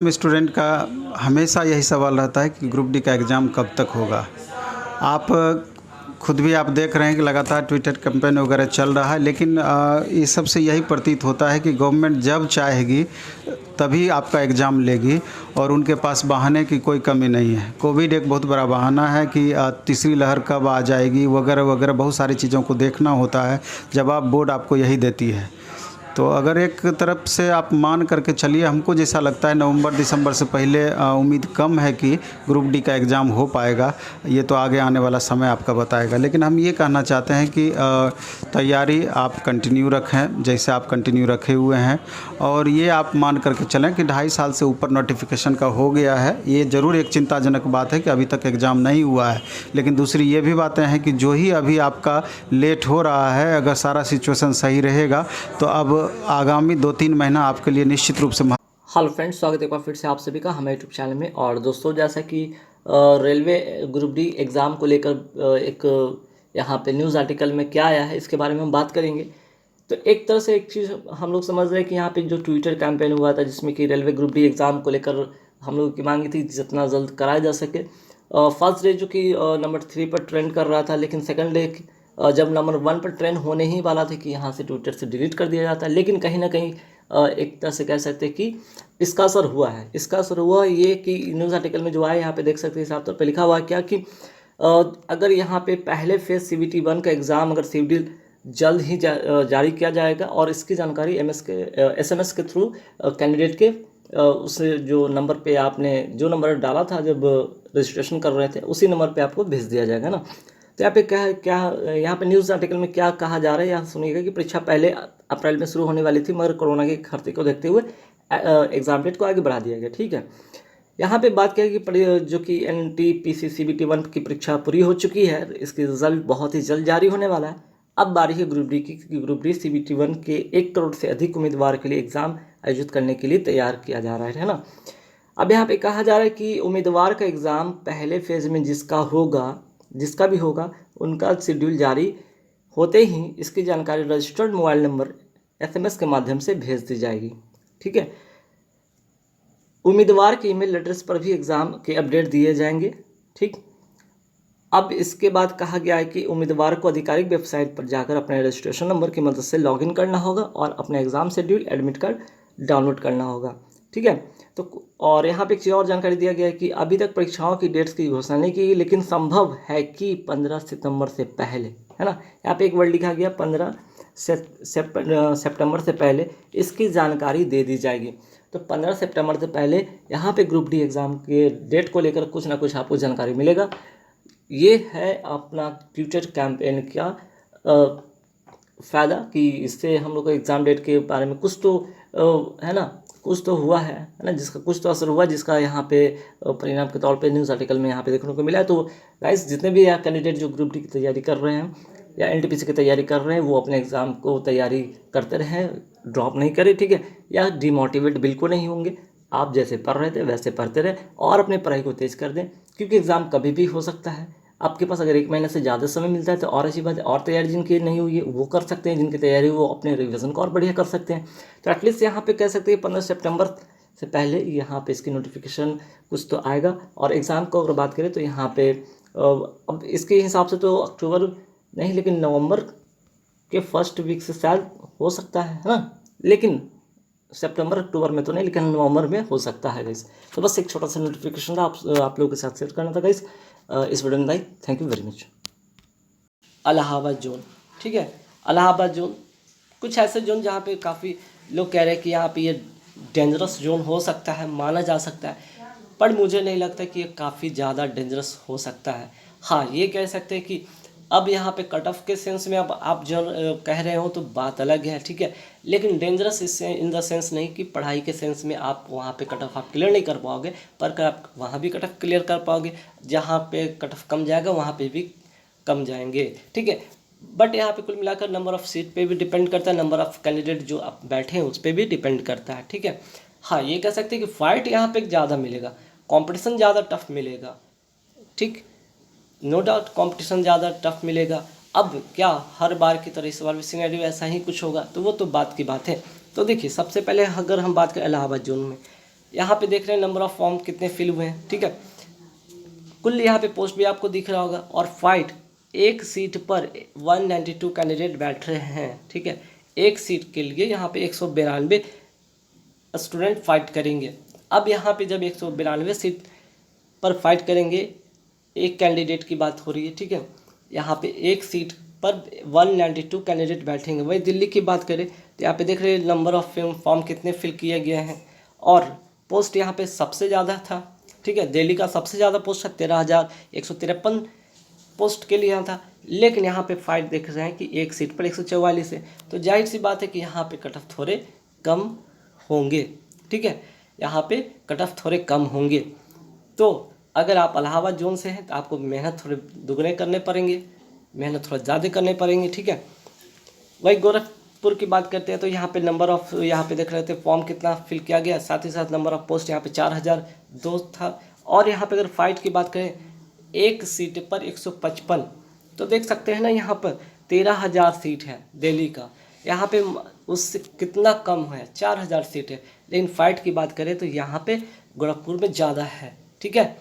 Student का हमेशा यही सवाल रहता है कि ग्रुप डी का एग्ज़ाम कब तक होगा। आप खुद भी आप देख रहे हैं कि लगातार ट्विटर कैंपेन वगैरह चल रहा है, लेकिन इस सब से यही प्रतीत होता है कि गवर्नमेंट जब चाहेगी तभी आपका एग्ज़ाम लेगी और उनके पास बहाने की कोई कमी नहीं है। कोविड एक बहुत बड़ा बहाना है कि तीसरी लहर कब आ जाएगी वगैरह वगैरह, बहुत सारी चीज़ों को देखना होता है। जवाब बोर्ड आपको यही देती है। तो अगर एक तरफ से आप मान करके चलिए, हमको जैसा लगता है नवंबर दिसंबर से पहले उम्मीद कम है कि ग्रुप डी का एग्ज़ाम हो पाएगा। ये तो आगे आने वाला समय आपका बताएगा, लेकिन हम ये कहना चाहते हैं कि तैयारी आप कंटिन्यू रखें जैसे आप कंटिन्यू रखे हुए हैं, और ये आप मान करके चलें कि 2.5 साल से ऊपर नोटिफिकेशन का हो गया है। ये ज़रूर एक चिंताजनक बात है कि अभी तक एग्ज़ाम नहीं हुआ है, लेकिन दूसरी ये भी बातें हैं कि जो ही अभी आपका लेट हो रहा है, अगर सारा सिचुएशन सही रहेगा तो अब आगामी 2-3 महीना आपके लिए निश्चित रूप से हेलो फ्रेंड्स, स्वागत है एक बार फिर से आप सभी का हमारे यूट्यूब चैनल में। और दोस्तों, जैसा कि रेलवे ग्रुप डी एग्ज़ाम को लेकर एक यहाँ पे न्यूज़ आर्टिकल में क्या आया है इसके बारे में हम बात करेंगे। तो एक तरह से एक चीज़ हम लोग समझ रहे हैं कि यहाँ पे जो ट्विटर कैंपेन हुआ था जिसमें कि रेलवे ग्रुप डी एग्ज़ाम को लेकर हम लोगों की मांगी थी जितना जल्द कराया जा सके। फर्स्ट डे जो कि नंबर 3 पर ट्रेंड कर रहा था, लेकिन सेकंड डे जब नंबर 1 पर ट्रेंड होने ही वाला था कि यहाँ से ट्विटर से डिलीट कर दिया जाता है, लेकिन कहीं ना कहीं एक तरह से कह सकते हैं कि इसका असर हुआ है। इसका असर हुआ ये कि न्यूज़ आर्टिकल में जो आया यहाँ पे देख सकते हैं, साफ तौर पे लिखा हुआ है क्या कि अगर यहाँ पे पहले फेज CBT 1 का एग्ज़ाम अगर शेड्यूल जल्द ही जारी किया जाएगा और इसकी जानकारी SMS के थ्रू कैंडिडेट के उस जो नंबर पे आपने जो नंबर डाला था जब रजिस्ट्रेशन कर रहे थे उसी नंबर पे आपको भेज दिया जाएगा ना। तो यहाँ पे क्या यहाँ पे न्यूज़ आर्टिकल में क्या कहा जा रहा है यहाँ सुनिएगा कि परीक्षा पहले अप्रैल में शुरू होने वाली थी, मगर कोरोना के खतरे को देखते हुए एग्ज़ाम डेट को आगे बढ़ा दिया गया। ठीक है, यहाँ पे बात किया कि जो कि NTPC CBT 1 की परीक्षा पूरी हो चुकी है, इसकी रिजल्ट बहुत ही जल्द जारी होने वाला है। अब बारी है ग्रुप डी की, क्योंकि ग्रुप डी CBT 1 के 1 करोड़ से अधिक उम्मीदवार के लिए एग्ज़ाम आयोजित करने के लिए तैयार किया जा रहा है ना। अब यहाँ पे कहा जा रहा है कि उम्मीदवार का एग्ज़ाम पहले फेज़ में जिसका भी होगा उनका शेड्यूल जारी होते ही इसकी जानकारी रजिस्टर्ड मोबाइल नंबर SMS के माध्यम से भेज दी जाएगी। ठीक है, उम्मीदवार के ईमेल एड्रेस पर भी एग्ज़ाम के अपडेट दिए जाएंगे। ठीक, अब इसके बाद कहा गया है कि उम्मीदवार को आधिकारिक वेबसाइट पर जाकर अपने रजिस्ट्रेशन नंबर की मदद से लॉगिन करना होगा और अपना exam schedule admit card download करना होगा। ठीक है, तो और यहाँ पे एक चीज़ और जानकारी दिया गया है कि अभी तक परीक्षाओं की डेट्स की घोषणा नहीं की गई, लेकिन संभव है कि 15 सितंबर से पहले, है ना, यहाँ पे एक वर्ड लिखा गया 15 सितंबर से पहले इसकी जानकारी दे दी जाएगी। तो 15 सितंबर से पहले यहाँ पे ग्रुप डी एग्ज़ाम के डेट को लेकर कुछ ना कुछ आपको जानकारी मिलेगा। ये है अपना ट्विटर कैंपेन का फ़ायदा कि इससे हम लोग को एग्ज़ाम डेट के बारे में कुछ तो है ना, कुछ तो हुआ है ना, जिसका कुछ तो असर हुआ, जिसका यहाँ पे परिणाम के तौर पे न्यूज़ आर्टिकल में यहाँ पे देखने को मिला है। तो गाइस, जितने भी कैंडिडेट जो ग्रुप डी की तैयारी कर रहे हैं या NTPC की तैयारी कर रहे हैं, वो अपने एग्ज़ाम को तैयारी करते रहें, ड्रॉप नहीं करें। ठीक है, या डिमोटिवेट बिल्कुल नहीं होंगे। आप जैसे पढ़ रहे थे वैसे पढ़ते रहे और अपने पढ़ाई को तेज़ कर दें, क्योंकि एग्ज़ाम कभी भी हो सकता है। आपके पास अगर 1 महीने से ज़्यादा समय मिलता है तो और अच्छी बात है, और तैयारी जिनकी नहीं हुई है वो कर सकते हैं, जिनकी तैयारी वो अपने रिवीजन को और बढ़िया कर सकते हैं। तो एटलीस्ट यहाँ पे कह सकते हैं 15 सितंबर से पहले यहाँ पे इसकी नोटिफिकेशन कुछ तो आएगा। और एग्ज़ाम को अगर बात करें तो यहाँ पे अब इसके हिसाब से तो अक्टूबर नहीं, लेकिन नवंबर के फर्स्ट वीक से शायद हो सकता है ना, लेकिन सितंबर अक्टूबर में तो नहीं, लेकिन नवंबर में हो सकता है गाइस। तो बस एक छोटा सा नोटिफिकेशन था आप लोगों के साथ शेयर करना था गाइस इस वीडियो में। Thank you very much. Allahabad zone, ठीक है, इलाहाबाद जोन कुछ ऐसे जोन जहाँ पे काफ़ी लोग कह रहे हैं कि यहाँ पे ये डेंजरस जोन हो सकता है, माना जा सकता है, पर मुझे नहीं लगता कि ये काफ़ी ज़्यादा डेंजरस हो सकता है। हाँ, ये कह सकते हैं कि अब यहाँ पे कट ऑफ के सेंस में अब आप जो कह रहे हो तो बात अलग है। ठीक है, लेकिन डेंजरस इससे इन द सेंस नहीं कि पढ़ाई के सेंस में आप वहाँ पे कट ऑफ आप क्लियर नहीं कर पाओगे, पर आप वहाँ भी कट ऑफ क्लियर कर पाओगे। जहाँ पे कट ऑफ कम जाएगा वहाँ पे भी कम जाएंगे। ठीक है, बट यहाँ पे कुल मिलाकर नंबर ऑफ़ सीट पे भी डिपेंड करता है, नंबर ऑफ़ कैंडिडेट जो आप बैठे हैं उस पर भी डिपेंड करता है। ठीक है, हाँ, ये कह सकते हैं कि फाइट यहाँ पे ज़्यादा मिलेगा, कंपटीशन ज़्यादा टफ मिलेगा। ठीक, नो डाउट कंपटीशन ज़्यादा टफ मिलेगा। अब क्या हर बार की तरह इस बार भी सिनेरियो ऐसा ही कुछ होगा, तो वो तो बात की बात है। तो देखिए, सबसे पहले अगर हम बात करें इलाहाबाद जोन में, यहाँ पे देख रहे हैं नंबर ऑफ फॉर्म कितने फिल हुए हैं, ठीक है। कुल यहाँ पे पोस्ट भी आपको दिख रहा होगा। और फाइट, एक सीट पर 192 कैंडिडेट बैठ रहे हैं, ठीक है। एक सीट के लिए यहाँ पे 192 स्टूडेंट फाइट करेंगे। अब यहाँ पे जब 192 सीट पर फाइट करेंगे, एक कैंडिडेट की बात हो रही है, ठीक है। यहाँ पे एक सीट पर 192 कैंडिडेट बैठेंगे। वही दिल्ली की बात करें तो यहाँ पे देख रहे हैं नंबर ऑफ फॉर्म कितने फिल किए गए हैं, और पोस्ट यहाँ पे सबसे ज़्यादा था, ठीक है। दिल्ली का सबसे ज़्यादा पोस्ट है 13,153 पोस्ट के लिए यहाँ था। लेकिन यहाँ पे फाइट देख रहे हैं कि एक सीट पर 144 है, तो जाहिर सी बात है कि यहाँ पे कट ऑफ थोड़े कम होंगे, ठीक है। यहाँ पे कट ऑफ थोड़े कम होंगे। तो अगर आप इलाहाबाद जोन से हैं तो आपको मेहनत थोड़े दुगने करने पड़ेंगे, मेहनत थोड़ा ज़्यादा करने पड़ेंगे, ठीक है। वही गोरखपुर की बात करते हैं तो यहाँ पे नंबर ऑफ, यहाँ पे देख रहे थे फॉर्म कितना फिल किया गया, साथ ही साथ नंबर ऑफ पोस्ट यहाँ पे 4002 था। और यहाँ पे अगर फाइट की बात करें, एक सीट पर 155, तो देख सकते हैं ना यहाँ पर 13,000 सीट है दिल्ली का, यहाँ पे उससे कितना कम है, 4,000 सीट है। लेकिन फाइट की बात करें तो यहाँ पे गोरखपुर में ज़्यादा है, ठीक है।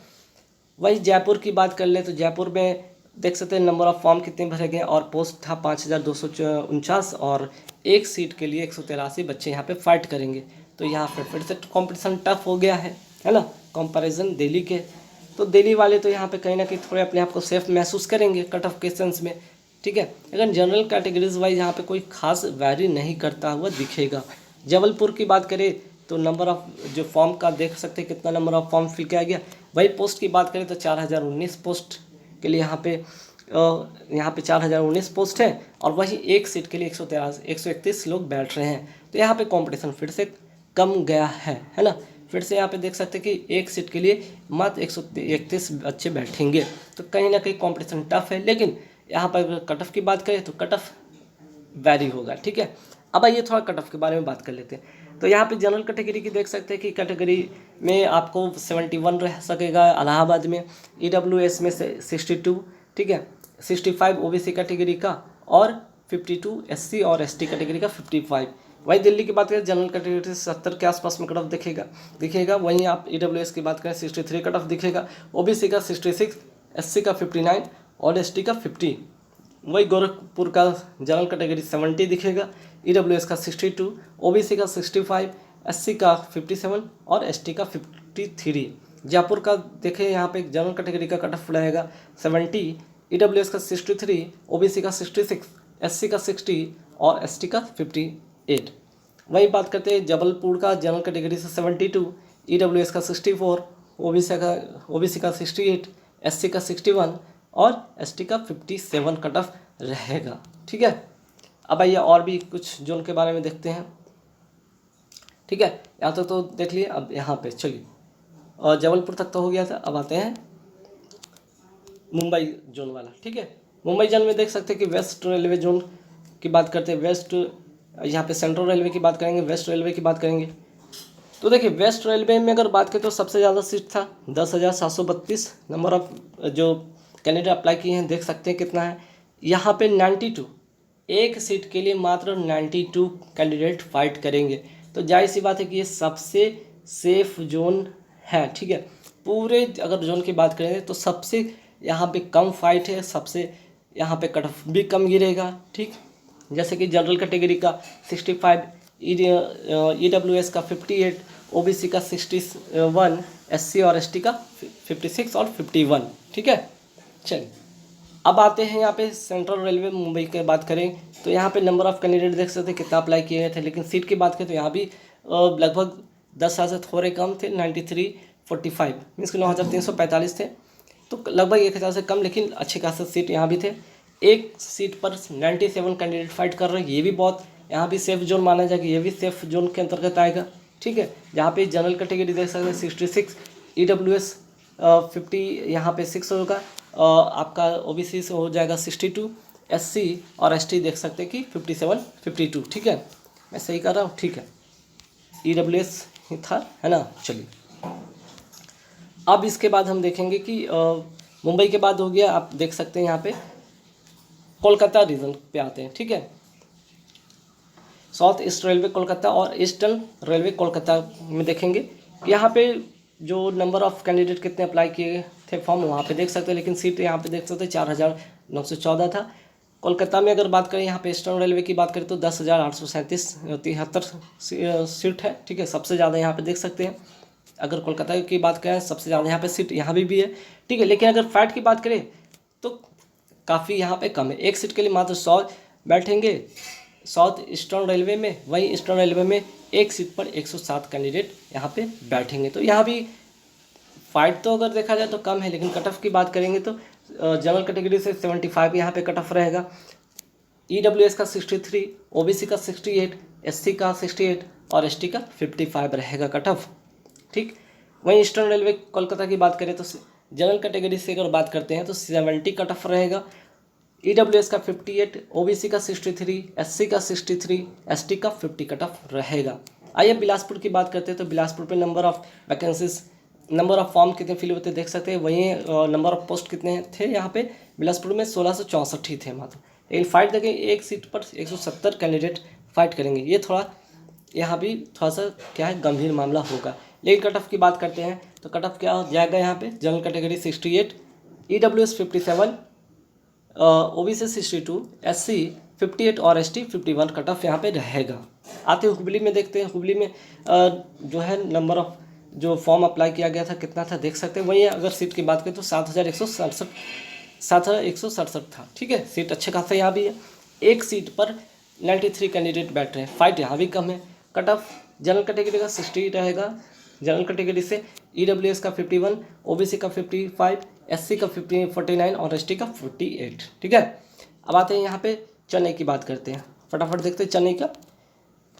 वही जयपुर की बात कर ले तो जयपुर में देख सकते हैं नंबर ऑफ फॉर्म कितने भरे गए, और पोस्ट था 5,249, और एक सीट के लिए 183 बच्चे यहाँ पे फाइट करेंगे। तो यहाँ पे फिर से कंपटीशन टफ हो गया है ना, कंपैरिजन दिल्ली के। तो दिल्ली वाले तो यहाँ पे कहीं ना कहीं थोड़े अपने आप को सेफ महसूस करेंगे कट ऑफ क्वेश्चंस में, ठीक है। लेकिन जनरल कैटेगरीज वाइज यहाँ पे कोई खास वैरी नहीं करता हुआ दिखेगा। जबलपुर की बात करें तो नंबर ऑफ जो फॉर्म का देख सकते हैं कितना नंबर ऑफ फॉर्म फिल किया गया। वही पोस्ट की बात करें तो 4,019 पोस्ट के लिए यहाँ पे 4,019 पोस्ट है, और वही एक सीट के लिए 131 लोग बैठ रहे हैं। तो यहाँ पे कंपटीशन फिर से कम गया है ना। फिर से यहाँ पे देख सकते हैं कि एक सीट के लिए मात्र 131 बच्चे बैठेंगे। तो कहीं ना कहीं कंपटीशन टफ है। लेकिन यहाँ पर अगर कट ऑफ की बात करें तो कट ऑफ वैरी होगा, ठीक है। अब आइए थोड़ा कट ऑफ के बारे में बात कर लेते हैं। तो यहाँ पे जनरल कैटेगरी की देख सकते हैं कि कैटेगरी में आपको 71 रह सकेगा इलाहाबाद में, EWS में 62, ठीक है, 65 OBC कैटेगरी का, और 52 SC और ST कैटेगरी का 55। वही दिल्ली की बात करें जनरल कैटेगरी से 70 के आसपास में कट ऑफ दिखेगा। वहीं आप EWS की बात करें 63 कट ऑफ दिखेगा, OBC का 66, SC का 59 और ST का 50। वही गोरखपुर का जनरल कैटेगरी 70 दिखेगा, EWS का 62, OBC का 65, SC का 57 और ST का 53। जयपुर का देखें यहाँ पे जनरल कैटेगरी का कट ऑफ रहेगा 70, EWS का 63, OBC का 66, SC का 60 और ST का 58। वही बात करते हैं जबलपुर का जनरल कैटेगरी से 72, EWS का 64, OBC का 68, SC का 61 और ST का 57 कट ऑफ रहेगा, ठीक है। अब आइए और भी कुछ जोन के बारे में देखते हैं, ठीक है। यहाँ तक तो देख लिए। अब यहाँ पे चलिए, और जबलपुर तक तो हो गया था। अब आते हैं मुंबई जोन वाला, ठीक है। मुंबई जोन में देख सकते हैं कि वेस्ट रेलवे जोन की बात करते हैं, वेस्ट, यहाँ पे सेंट्रल रेलवे की बात करेंगे, वेस्ट रेलवे की बात करेंगे। तो देखिए वेस्ट रेलवे में अगर बात करें तो सबसे ज़्यादा सीट था 10,732 नंबर ऑफ जो कैंडिडेट अप्लाई किए हैं। देख सकते हैं कितना है यहाँ पे 92, एक सीट के लिए मात्र 92 कैंडिडेट फाइट करेंगे। तो जाहिर सी बात है कि ये सबसे सेफ जोन है, ठीक है। पूरे अगर जोन की बात करें तो सबसे यहाँ पे कम फाइट है, सबसे यहाँ पे कट ऑफ भी कम गिरेगा, ठीक। जैसे कि जनरल कैटेगरी का 65, EWS का 58, OBC का 61, SC और ST का 56 और 51, ठीक है। चलिए अब आते हैं यहाँ पे सेंट्रल रेलवे मुंबई की बात करें तो यहाँ पे नंबर ऑफ कैंडिडेट देख सकते हैं कितना अप्लाई किए गए थे। लेकिन सीट की बात करें तो यहाँ भी लगभग 10,000 से थोड़े कम थे, 9345 मीन्स कि 9,345 थे। तो लगभग 1,000 से कम, लेकिन अच्छे खासे सीट यहाँ भी थे। एक सीट पर 97 कैंडिडेट फाइट कर रहे हैं, ये भी बहुत यहाँ भी सेफ जोन माना जाएगा, ये भी सेफ जोन के अंतर्गत आएगा, ठीक है। जहाँ पे जनरल कैटेगरी देख सकते हैं 66, EWS 50 यहाँ पे 6 होगा, आपका OBC से हो जाएगा 62, SC और ST देख सकते हैं कि 57, 52, ठीक है। मैं सही कर रहा हूँ, ठीक है। EWS ही था, है ना। चलिए अब इसके बाद हम देखेंगे कि मुंबई के बाद हो गया, आप देख सकते हैं यहाँ पे कोलकाता रीजन पे आते हैं, ठीक है। साउथ ईस्ट रेलवे कोलकाता और ईस्टर्न रेलवे कोलकाता में देखेंगे यहाँ पे जो नंबर ऑफ़ कैंडिडेट कितने अप्लाई किए थे फॉर्म वहाँ पे देख सकते हैं, लेकिन सीट यहाँ पे देख सकते हैं 4,914 था। कोलकाता में अगर बात करें, यहाँ पे ईस्टर्न रेलवे की बात करें तो 10,837 सीट है, ठीक है, सबसे ज़्यादा यहाँ पे देख सकते हैं। अगर कोलकाता की बात करें सबसे ज़्यादा यहाँ पे सीट यहाँ भी है, ठीक है। लेकिन अगर फैट की बात करें तो काफ़ी यहाँ पे कम है, एक सीट के लिए मात्र 100 बैठेंगे साउथ ईस्टर्न रेलवे में। वहीं ईस्टर्न रेलवे में एक सीट पर 107 कैंडिडेट यहाँ पे बैठेंगे। तो यहाँ भी फाइट तो अगर देखा जाए तो कम है, लेकिन कट ऑफ की बात करेंगे तो जनरल कैटेगरी से 75 यहाँ पे कट ऑफ रहेगा, EWS का 63, OBC का 68, SC का 68 और ST का 55 रहेगा कट ऑफ, ठीक। वहीं ईस्टर्न रेलवे कोलकाता की बात करें तो जनरल कैटेगरी से अगर बात करते हैं तो 70 कट ऑफ रहेगा, EWS का 58, OBC का 63, SC का 63, ST का 50 कट ऑफ रहेगा। आइए बिलासपुर की बात करते हैं तो बिलासपुर पे number of vacancies, number of form कितने फिल होते देख सकते हैं। वहीं नंबर ऑफ़ पोस्ट कितने थे यहाँ पे बिलासपुर में 1664 ही थे मात्र। लेकिन फाइट देखें, एक सीट पर 170 कैंडिडेट फाइट करेंगे, ये थोड़ा यहाँ भी थोड़ा सा क्या है गंभीर मामला होगा। लेकिन कट ऑफ की बात करते हैं तो कट ऑफ क्या हो जाएगा यहाँ पे, general category 68, EWS 57, OBC 62, SC 58 और ST 51 कट ऑफ यहाँ पे रहेगा। आते हुबली में देखते हैं, हुबली में जो है नंबर ऑफ जो फॉर्म अप्लाई किया गया था कितना था देख सकते हैं। वहीं अगर सीट की बात करें तो 7,167 था, ठीक है, सीट अच्छे खासा यहाँ भी है। एक सीट पर 93 कैंडिडेट बैठ रहे हैं, फाइट यहाँ भी कम है। कट ऑफ जनरल कैटेगरी का 60 रहेगा, जनरल कैटेगरी से EWS का 51, OBC का 55, SC का 49 और ST का 48, ठीक है। अब आते हैं यहाँ पे चेन्नई की बात करते हैं, फटाफट देखते हैं चेन्नई का।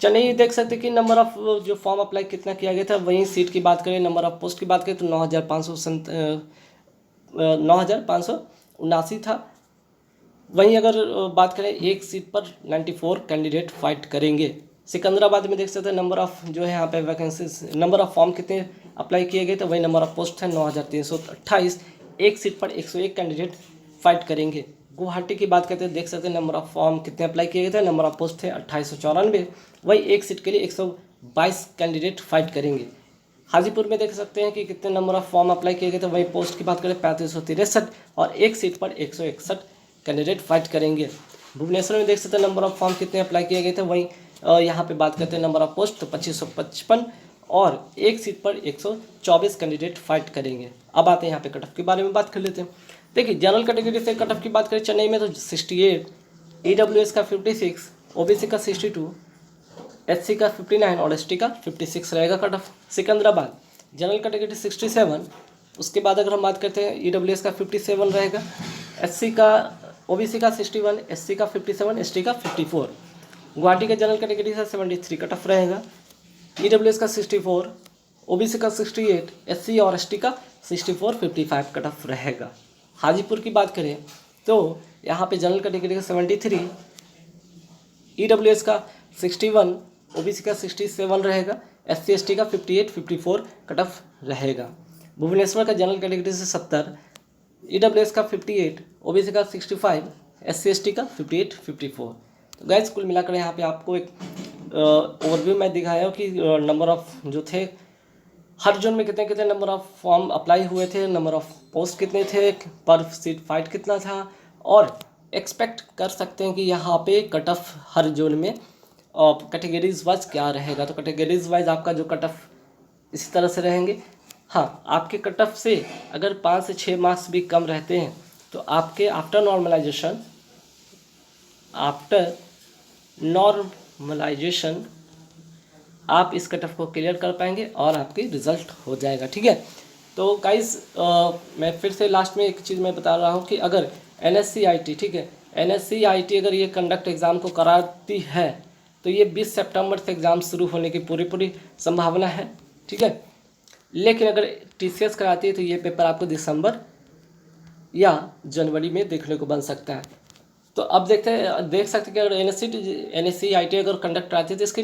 चेन्नई देख सकते हैं कि नंबर ऑफ़ जो फॉर्म अप्लाई कितना किया गया था। वहीं सीट की बात करें, नंबर ऑफ़ पोस्ट की बात करें तो 9,579 था। वहीं अगर बात करें एक सीट पर 94 कैंडिडेट फाइट करेंगे। सिकंदराबाद में देख सकते हैं नंबर ऑफ़ जो है यहाँ पे वैकेंसीज, नंबर ऑफ़ फॉर्म कितने अप्लाई किए गए थे, वही नंबर ऑफ़ पोस्ट है 9,328, एक सीट पर 101 कैंडिडेट फाइट करेंगे। गुवाहाटी की बात करते हैं, देख सकते हैं नंबर ऑफ़ फॉर्म कितने अप्लाई किए गए थे, नंबर ऑफ़ पोस्ट थे 2894, वही एक सीट के लिए 122 कैंडिडेट फाइट करेंगे। हाजीपुर में देख सकते हैं कि कितने नंबर ऑफ़ फॉर्म अप्लाई किए गए थे, वही पोस्ट की बात करें 3563 और एक सीट पर 161 कैंडिडेट फाइट करेंगे। भुवनेश्वर में देख सकते हैं नंबर ऑफ़ फॉर्म कितने अप्लाई किए गए थे, वहीं यहाँ पे बात करते हैं नंबर ऑफ़ पोस्ट तो 2555 और एक सीट पर 124 कैंडिडेट फाइट करेंगे। अब आते हैं यहाँ पे कट ऑफ के बारे में बात कर लेते हैं। देखिए जनरल कैटेगरी से कट ऑफ की बात करें चेन्नई में तो 68, EWS का 56, OBC का 62, SC का 59 और ST का 56 रहेगा cut off. Secunderabad general category 67, उसके बाद अगर हम बात करते हैं EWS का 57 रहेगा, SC का OBC का 61, SC का 57, ST का 54। गुवाहाटी का जनरल कैटेगरी से 73 कट ऑफ रहेगा, EWS का 64, OBC का 68, SC और ST का 64, 55 कट ऑफ रहेगा। हाजीपुर की बात करें तो यहाँ पे जनरल कैटेगरी का 73, EWS का 61, OBC का 67 रहेगा, SC ST का 58, 54 कट ऑफ रहेगा। भुवनेश्वर का जनरल कैटेगरी से 70, EWS का 58, OBC का 65, SC ST का 58, 54। तो गैस कुल मिलाकर यहाँ पे आपको एक ओवरव्यू मैं दिखाया हूँ कि नंबर ऑफ़ जो थे हर जोन में कितने कितने नंबर ऑफ़ फॉर्म अप्लाई हुए थे, नंबर ऑफ़ पोस्ट कितने थे, पर सीट फाइट कितना था, और एक्सपेक्ट कर सकते हैं कि यहाँ पे कट ऑफ हर जोन में कैटेगरीज वाइज क्या रहेगा। तो कैटेगरीज वाइज आपका जो कट ऑफ इसी तरह से रहेंगे। हाँ, आपके कट ऑफ से अगर 5 से 6 मार्क्स भी कम रहते हैं तो आपके आफ्टर नॉर्मलाइजेशन आप इस कट ऑफ को क्लियर कर पाएंगे और आपकी रिज़ल्ट हो जाएगा, ठीक है। तो गाइस मैं फिर से लास्ट में एक चीज़ मैं बता रहा हूँ कि अगर NSCIT, ठीक है, NSCIT अगर ये कंडक्ट एग्ज़ाम को कराती है तो ये 20 सितंबर से एग्ज़ाम शुरू होने की पूरी संभावना है, ठीक है। लेकिन अगर TCS कराती है तो ये पेपर आपको दिसंबर या जनवरी में देखने को बन सकता है। तो अब देख सकते हैं कि अगर NSCIT अगर कंडक्ट कराती है तो इसकी